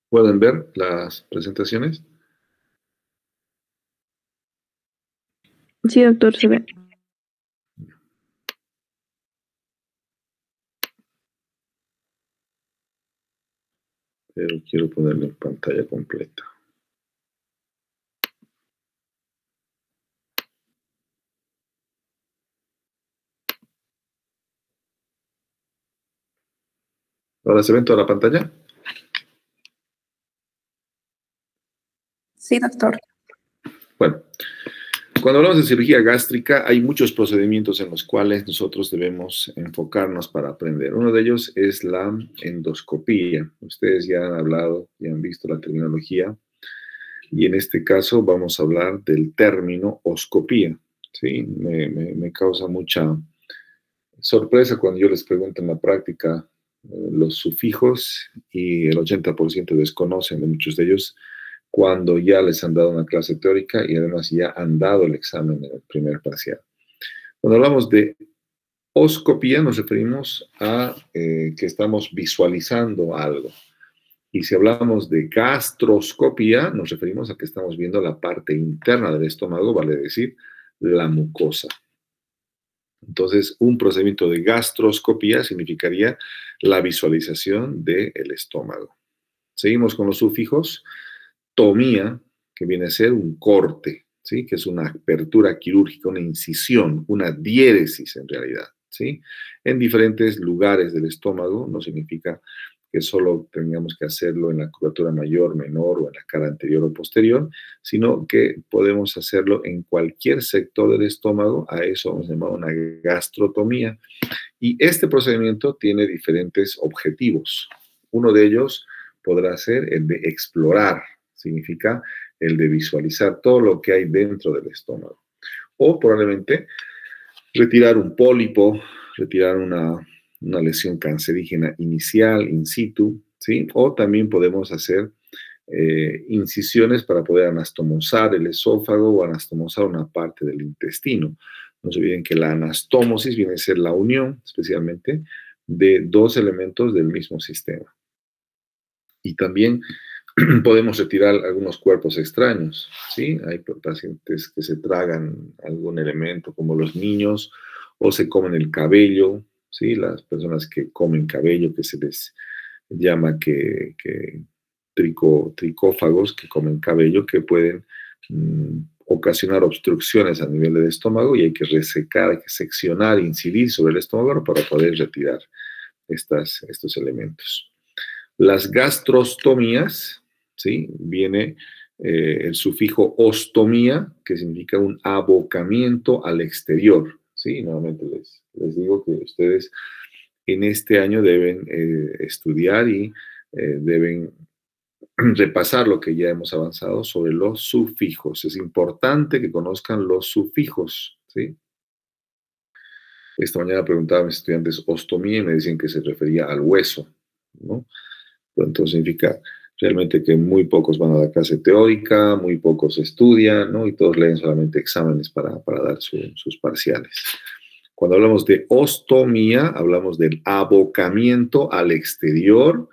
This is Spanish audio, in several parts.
¿Pueden ver las presentaciones? Sí, doctor, se ve. Pero quiero ponerlo en pantalla completa. ¿Ahora se ve en toda la pantalla? Sí, doctor. Bueno, cuando hablamos de cirugía gástrica, hay muchos procedimientos en los cuales nosotros debemos enfocarnos para aprender. Uno de ellos es la endoscopía. Ustedes ya han hablado y han visto la terminología. Y en este caso vamos a hablar del término oscopía. ¿Sí? Me causa mucha sorpresa cuando yo les pregunto en la práctica los sufijos y el 80% desconocen de muchos de ellos cuando ya les han dado una clase teórica y además ya han dado el examen en el primer parcial. Cuando hablamos de oscopía nos referimos a que estamos visualizando algo. Y si hablamos de gastroscopía, nos referimos a que estamos viendo la parte interna del estómago, vale decir, la mucosa. Entonces, un procedimiento de gastroscopía significaría la visualización del estómago. Seguimos con los sufijos. Tomía, que viene a ser un corte, ¿sí? Que es una apertura quirúrgica, una incisión, una diéresis en realidad, ¿sí? En diferentes lugares del estómago, no significa que solo tengamos que hacerlo en la curvatura mayor, menor o en la cara anterior o posterior, sino que podemos hacerlo en cualquier sector del estómago. A eso vamos a llamar una gastrotomía. Y este procedimiento tiene diferentes objetivos. Uno de ellos podrá ser el de explorar, significa el de visualizar todo lo que hay dentro del estómago. O probablemente retirar un pólipo, retirar una lesión cancerígena inicial, in situ, ¿sí? O también podemos hacer incisiones para poder anastomosar el esófago o anastomosar una parte del intestino. No se olviden que la anastomosis viene a ser la unión, especialmente, de dos elementos del mismo sistema. Y también podemos retirar algunos cuerpos extraños, ¿sí? Hay pacientes que se tragan algún elemento, como los niños, o se comen el cabello, ¿sí? Las personas que comen cabello, que se les llama tricófagos, que comen cabello, que pueden ocasionar obstrucciones a nivel del estómago y hay que resecar, hay que seccionar, incidir sobre el estómago para poder retirar estos elementos. Las gastrostomías, ¿sí? Viene el sufijo ostomía, que significa un abocamiento al exterior, ¿sí? Nuevamente les digo que ustedes en este año deben estudiar y deben repasar lo que ya hemos avanzado sobre los sufijos. Es importante que conozcan los sufijos, ¿sí? Esta mañana preguntaba a mis estudiantes ostomía y me decían que se refería al hueso, ¿no? Entonces significa realmente que muy pocos van a la clase teórica, muy pocos estudian, ¿no? Y todos leen solamente exámenes para dar sus parciales. Cuando hablamos de ostomía, hablamos del abocamiento al exterior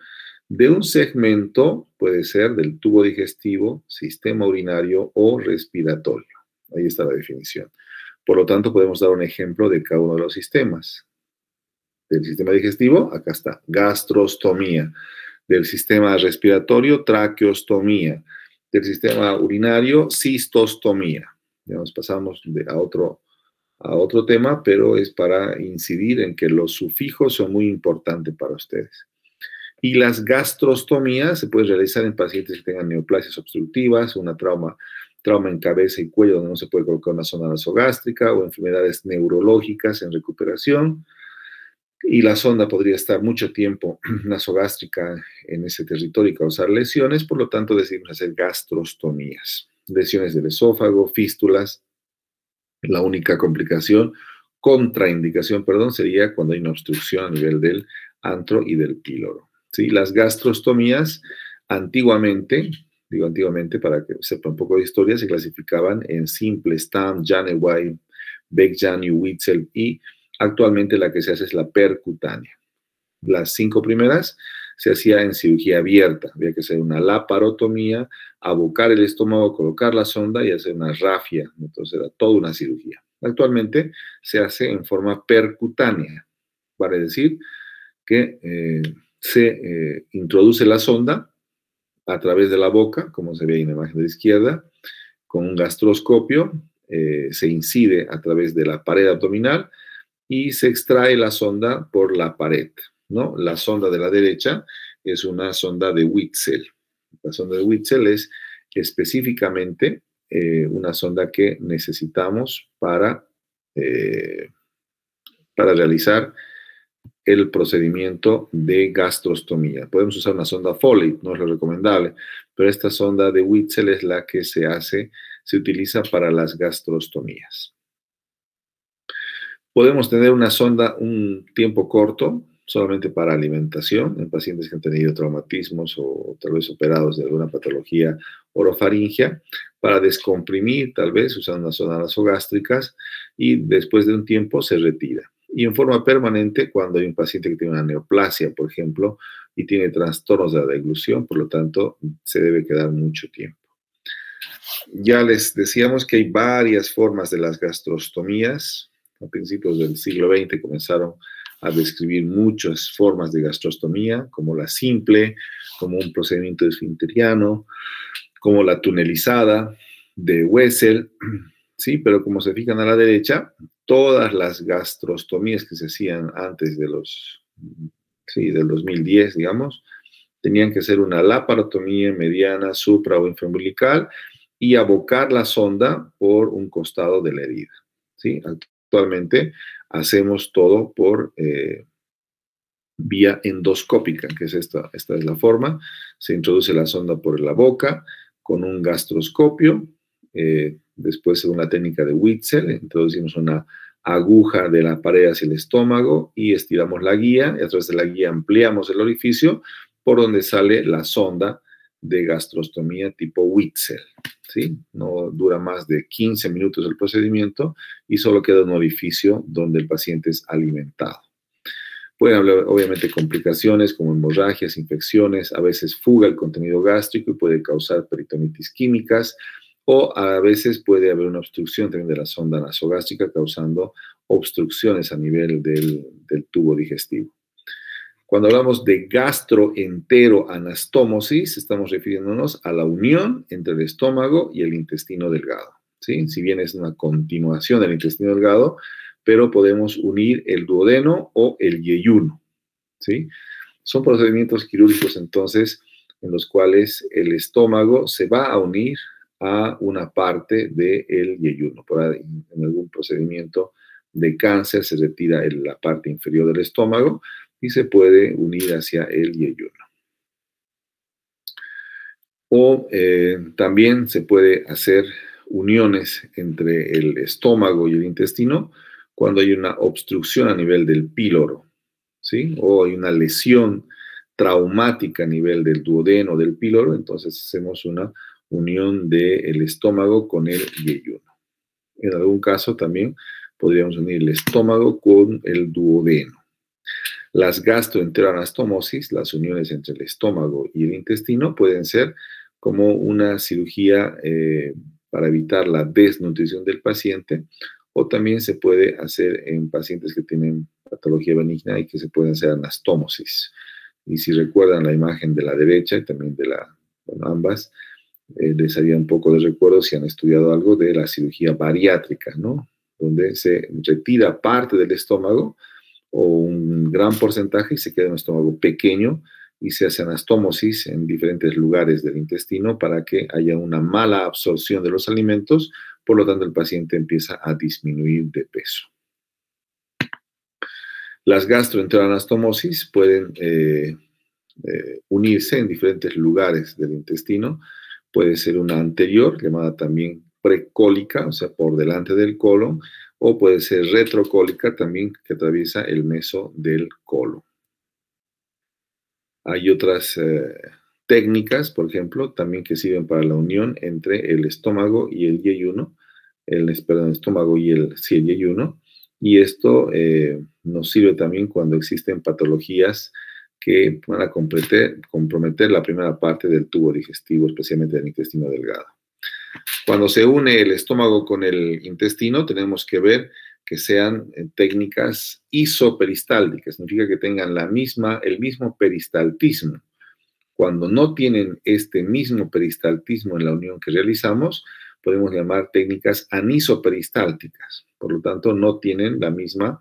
de un segmento, puede ser del tubo digestivo, sistema urinario o respiratorio. Ahí está la definición. Por lo tanto, podemos dar un ejemplo de cada uno de los sistemas. Del sistema digestivo, acá está, gastrostomía. Del sistema respiratorio, traqueostomía. Del sistema urinario, cistostomía. Ya nos pasamos a otro tema, pero es para incidir en que los sufijos son muy importantes para ustedes. Y las gastrostomías se pueden realizar en pacientes que tengan neoplasias obstructivas, trauma en cabeza y cuello donde no se puede colocar una sonda nasogástrica o enfermedades neurológicas en recuperación. Y la sonda podría estar mucho tiempo nasogástrica en ese territorio y causar lesiones, por lo tanto decidimos hacer gastrostomías. Lesiones del esófago, fístulas. La única contraindicación, sería cuando hay una obstrucción a nivel del antro y del píloro. ¿Sí? Las gastrostomías antiguamente, digo antiguamente para que sepa un poco de historia, se clasificaban en simple, Stam, Janeway, Beck-Jan y Witzel, y actualmente la que se hace es la percutánea. Las 5 primeras se hacía en cirugía abierta. Había que hacer una laparotomía, abocar el estómago, colocar la sonda y hacer una rafia. Entonces era toda una cirugía. Actualmente se hace en forma percutánea, vale decir que se introduce la sonda a través de la boca, como se ve en la imagen de la izquierda, con un gastroscopio, se incide a través de la pared abdominal y se extrae la sonda por la pared, ¿no? La sonda de la derecha es una sonda de Witzel. La sonda de Witzel es específicamente una sonda que necesitamos para realizar el procedimiento de gastrostomía. Podemos usar una sonda Foley, no es lo recomendable, pero esta sonda de Witzel es la que se utiliza para las gastrostomías. Podemos tener una sonda un tiempo corto, solamente para alimentación, en pacientes que han tenido traumatismos o tal vez operados de alguna patología orofaringia, para descomprimir, tal vez usando una sonda nasogástricas, y después de un tiempo se retira. Y en forma permanente cuando hay un paciente que tiene una neoplasia, por ejemplo, y tiene trastornos de la deglución, por lo tanto, se debe quedar mucho tiempo. Ya les decíamos que hay varias formas de las gastrostomías. A principios del siglo XX comenzaron a describir muchas formas de gastrostomía, como la simple, como un procedimiento esfinteriano, como la tunelizada de Wessel, ¿sí? Pero como se fijan a la derecha, todas las gastrostomías que se hacían antes de del 2010, digamos, tenían que ser una laparotomía mediana, supra o infraumbilical y abocar la sonda por un costado de la herida, ¿sí? Actualmente hacemos todo por vía endoscópica, que es esta es la forma. Se introduce la sonda por la boca con un gastroscopio. Después, según la técnica de Witzel, introducimos una aguja de la pared hacia el estómago y estiramos la guía, y a través de la guía ampliamos el orificio por donde sale la sonda de gastrostomía tipo Witzel, ¿sí? No dura más de 15 minutos el procedimiento y solo queda un orificio donde el paciente es alimentado. Pueden haber, obviamente, complicaciones como hemorragias, infecciones, a veces fuga el contenido gástrico y puede causar peritonitis químicas, o a veces puede haber una obstrucción también de la sonda nasogástrica causando obstrucciones a nivel del tubo digestivo. Cuando hablamos de gastroenteroanastómosis, estamos refiriéndonos a la unión entre el estómago y el intestino delgado, ¿sí? Si bien es una continuación del intestino delgado, pero podemos unir el duodeno o el yeyuno, ¿sí? Son procedimientos quirúrgicos, entonces, en los cuales el estómago se va a unir a una parte del yeyuno. Por ahí, en algún procedimiento de cáncer se retira la parte inferior del estómago y se puede unir hacia el yeyuno. O también se puede hacer uniones entre el estómago y el intestino cuando hay una obstrucción a nivel del píloro, ¿sí? O hay una lesión traumática a nivel del duodeno o del píloro, entonces hacemos una unión del estómago con el yeyuno. En algún caso también podríamos unir el estómago con el duodeno. Las gastroenteroanastomosis, las uniones entre el estómago y el intestino, pueden ser como una cirugía para evitar la desnutrición del paciente, o también se puede hacer en pacientes que tienen patología benigna y que se pueden hacer anastomosis. Y si recuerdan la imagen de la derecha y también de ambas, les haría un poco de recuerdo si han estudiado algo de la cirugía bariátrica, ¿no? Donde se retira parte del estómago o un gran porcentaje y se queda un estómago pequeño y se hace anastomosis en diferentes lugares del intestino para que haya una mala absorción de los alimentos, por lo tanto el paciente empieza a disminuir de peso. Las gastroenteroanastomosis pueden unirse en diferentes lugares del intestino. Puede ser una anterior, llamada también precólica, o sea, por delante del colon, o puede ser retrocólica también, que atraviesa el meso del colon. Hay otras técnicas, por ejemplo, también que sirven para la unión entre el estómago y el yeyuno, el estómago y el yeyuno, y esto nos sirve también cuando existen patologías que van a comprometer la primera parte del tubo digestivo, especialmente del intestino delgado. Cuando se une el estómago con el intestino, tenemos que ver que sean técnicas isoperistálticas, significa que tengan el mismo peristaltismo. Cuando no tienen este mismo peristaltismo en la unión que realizamos, podemos llamar técnicas anisoperistálticas. Por lo tanto, no tienen la misma,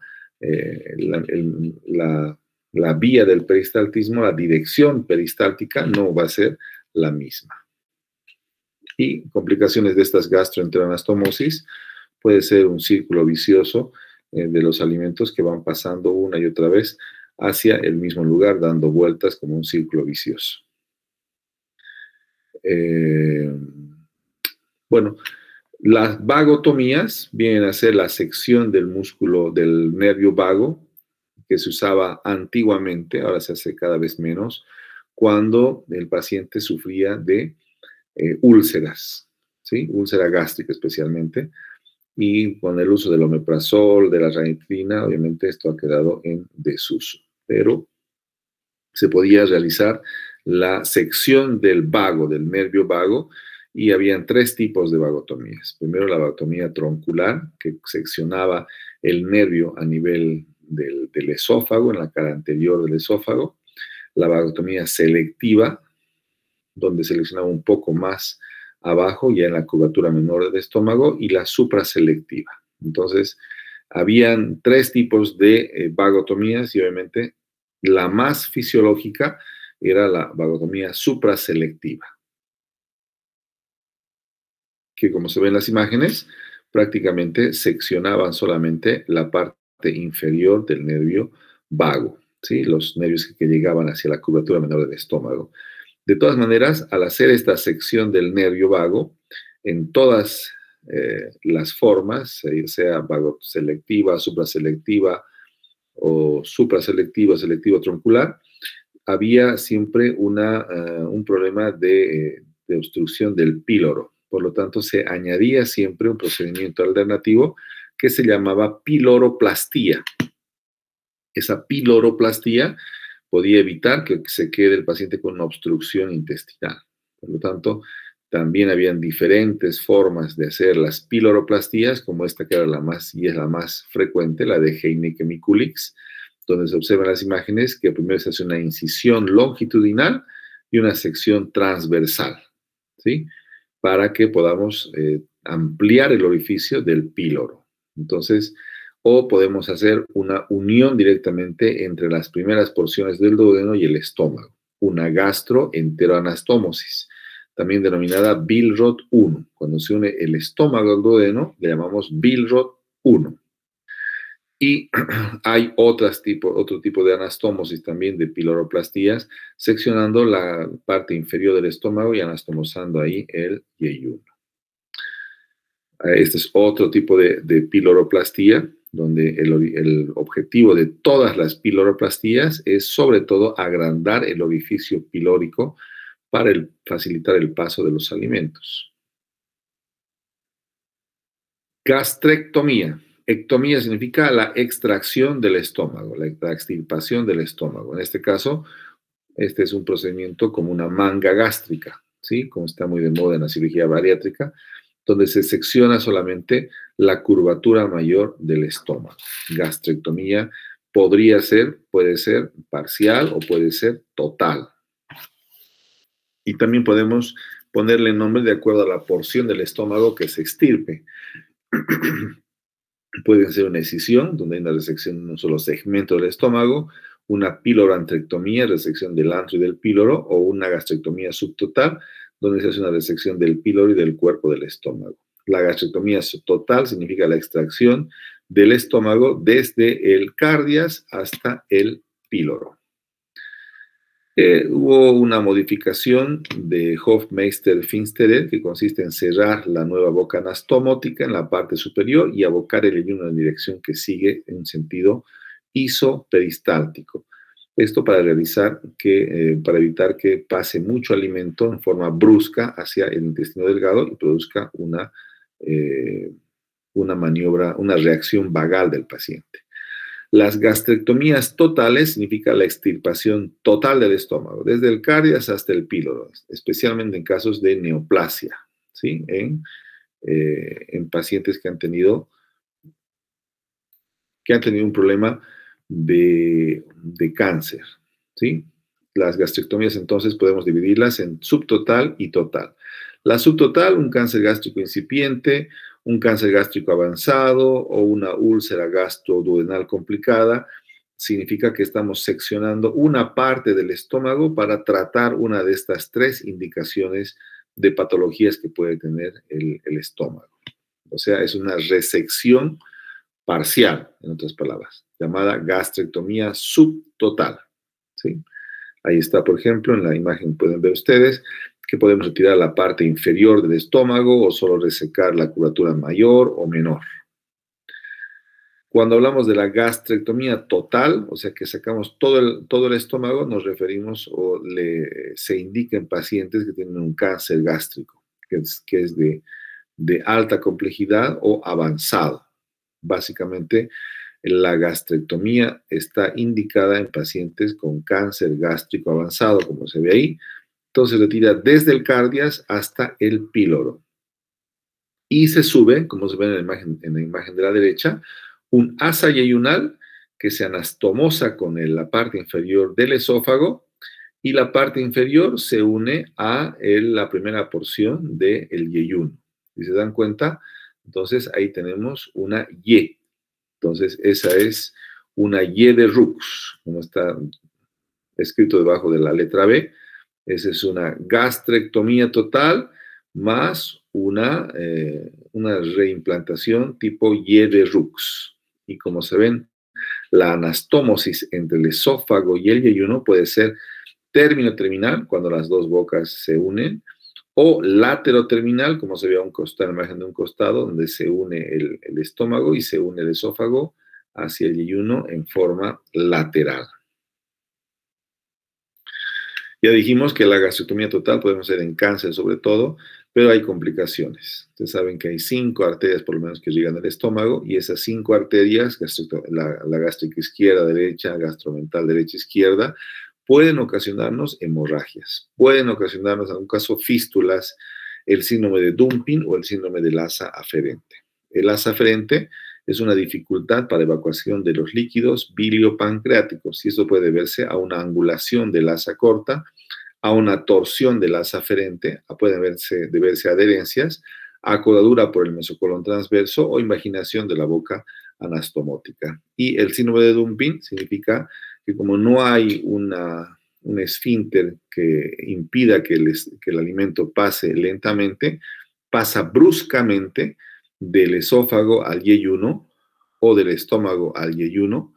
la vía del peristaltismo, la dirección peristáltica no va a ser la misma. Y complicaciones de estas gastroenteroanastomosis puede ser un círculo vicioso de los alimentos que van pasando una y otra vez hacia el mismo lugar, dando vueltas como un círculo vicioso. Bueno, las vagotomías vienen a ser la sección del músculo del nervio vago que se usaba antiguamente, ahora se hace cada vez menos, cuando el paciente sufría de úlceras, ¿sí? Úlcera gástrica especialmente, y con el uso del omeprazol, de la ranitidina, obviamente esto ha quedado en desuso, pero se podía realizar la sección del vago, del nervio vago, y habían 3 tipos de vagotomías. Primero, la vagotomía troncular, que seccionaba el nervio a nivel del esófago, en la cara anterior del esófago. La vagotomía selectiva, donde seleccionaba un poco más abajo, ya en la curvatura menor del estómago, y la supraselectiva. Entonces, habían 3 tipos de vagotomías y obviamente la más fisiológica era la vagotomía supraselectiva, que como se ven en las imágenes, prácticamente seccionaban solamente la parte inferior del nervio vago, ¿sí? Los nervios que llegaban hacia la curvatura menor del estómago. De todas maneras, al hacer esta sección del nervio vago, en todas las formas, sea vagoselectiva, supraselectiva o supraselectiva, selectiva troncular, había siempre un problema de obstrucción del píloro. Por lo tanto, se añadía siempre un procedimiento alternativo que se llamaba piloroplastía. Esa piloroplastía podía evitar que se quede el paciente con una obstrucción intestinal. Por lo tanto, también habían diferentes formas de hacer las piloroplastías, como esta que era la más, y es la más frecuente, la de Heineke-Mikulicz, donde se observan las imágenes que primero se hace una incisión longitudinal y una sección transversal, ¿sí? Para que podamos ampliar el orificio del píloro. Entonces, o podemos hacer una unión directamente entre las primeras porciones del duodeno y el estómago, una gastroenteroanastomosis, también denominada Billroth 1. Cuando se une el estómago al duodeno, le llamamos Billroth 1. Y hay otro tipo de anastomosis también, de piloroplastías, seccionando la parte inferior del estómago y anastomosando ahí el yeyuno. Este es otro tipo de piloroplastía, donde el objetivo de todas las piloroplastías es sobre todo agrandar el orificio pilórico para facilitar el paso de los alimentos. Gastrectomía. Ectomía significa la extracción del estómago, la extirpación del estómago. En este caso, este es un procedimiento como una manga gástrica, ¿sí? Como está muy de moda en la cirugía bariátrica, donde se secciona solamente la curvatura mayor del estómago. Gastrectomía puede ser parcial o puede ser total. Y también podemos ponerle nombre de acuerdo a la porción del estómago que se extirpe. Puede ser una escisión, donde hay una resección de un solo segmento del estómago, una pilorantrectomía, resección del antro y del píloro, o una gastrectomía subtotal, donde se hace una resección del píloro y del cuerpo del estómago. La gastrectomía total significa la extracción del estómago desde el cardias hasta el píloro. Hubo una modificación de Hofmeister-Finsterer que consiste en cerrar la nueva boca anastomótica en la parte superior y abocar el yeyuno en dirección que sigue en un sentido isoperistáltico. Esto para evitar que pase mucho alimento en forma brusca hacia el intestino delgado y produzca una maniobra, una reacción vagal del paciente. Las gastrectomías totales significa la extirpación total del estómago, desde el cardias hasta el píloro, especialmente en casos de neoplasia, ¿sí? En pacientes que han tenido un problema de cáncer, ¿sí? Las gastrectomías entonces podemos dividirlas en subtotal y total. La subtotal, un cáncer gástrico incipiente, un cáncer gástrico avanzado o una úlcera gastroduodenal complicada, significa que estamos seccionando una parte del estómago para tratar una de estas tres indicaciones de patologías que puede tener el estómago. O sea, es una resección parcial, en otras palabras, llamada gastrectomía subtotal, ¿sí? Ahí está, por ejemplo, en la imagen pueden ver ustedes que podemos retirar la parte inferior del estómago o solo resecar la curvatura mayor o menor. Cuando hablamos de la gastrectomía total, o sea que sacamos todo el estómago, nos referimos se indica en pacientes que tienen un cáncer gástrico, que es de alta complejidad o avanzado. Básicamente, la gastrectomía está indicada en pacientes con cáncer gástrico avanzado, como se ve ahí. Entonces retira desde el cardias hasta el píloro. Y se sube, como se ve en la imagen de la derecha, un asa yeyunal que se anastomosa con la parte inferior del esófago y la parte inferior se une a la primera porción del yeyuno. Si se dan cuenta, entonces ahí tenemos una Y. Entonces esa es una Y de Rux, como está escrito debajo de la letra B. Esa es una gastrectomía total más una reimplantación tipo Y de Rux. Y como se ven, la anastomosis entre el esófago y el yeyuno puede ser término-terminal, cuando las dos bocas se unen, o látero-terminal, como se ve a un costado, en la imagen de un costado, donde se une el estómago y se une el esófago hacia el yeyuno en forma lateral. Ya dijimos que la gastrectomía total podemos hacer en cáncer sobre todo, pero hay complicaciones. Ustedes saben que hay 5 arterias por lo menos que irrigan el estómago y esas 5 arterias, la gástrica izquierda, derecha, gastromental, derecha, izquierda, pueden ocasionarnos hemorragias, pueden ocasionarnos en algún caso fístulas, el síndrome de Dumping o el síndrome del asa aferente. El asa aferente es una dificultad para evacuación de los líquidos biliopancreáticos y eso puede deberse a una angulación del asa corta, a una torsión del asa aferente, puede deberse a adherencias, a cortadura por el mesocolon transverso o invaginación de la boca anastomótica. Y el síndrome de Dumping significa que como no hay un esfínter que impida que el alimento pase lentamente, pasa bruscamente del esófago al yeyuno o del estómago al yeyuno.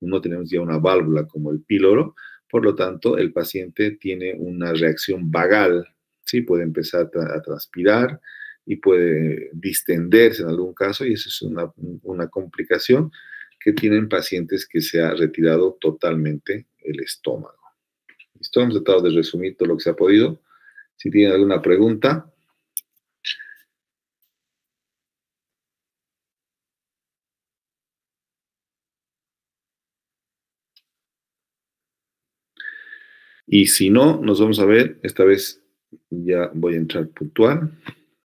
No tenemos ya una válvula como el píloro, por lo tanto, el paciente tiene una reacción vagal, ¿sí? Puede empezar a transpirar y puede distenderse en algún caso, y esa es una complicación que tienen pacientes que se ha retirado totalmente el estómago. ¿Listo? Hemos tratado de resumir todo lo que se ha podido. Si tienen alguna pregunta. Y si no, nos vamos a ver. Esta vez ya voy a entrar puntual.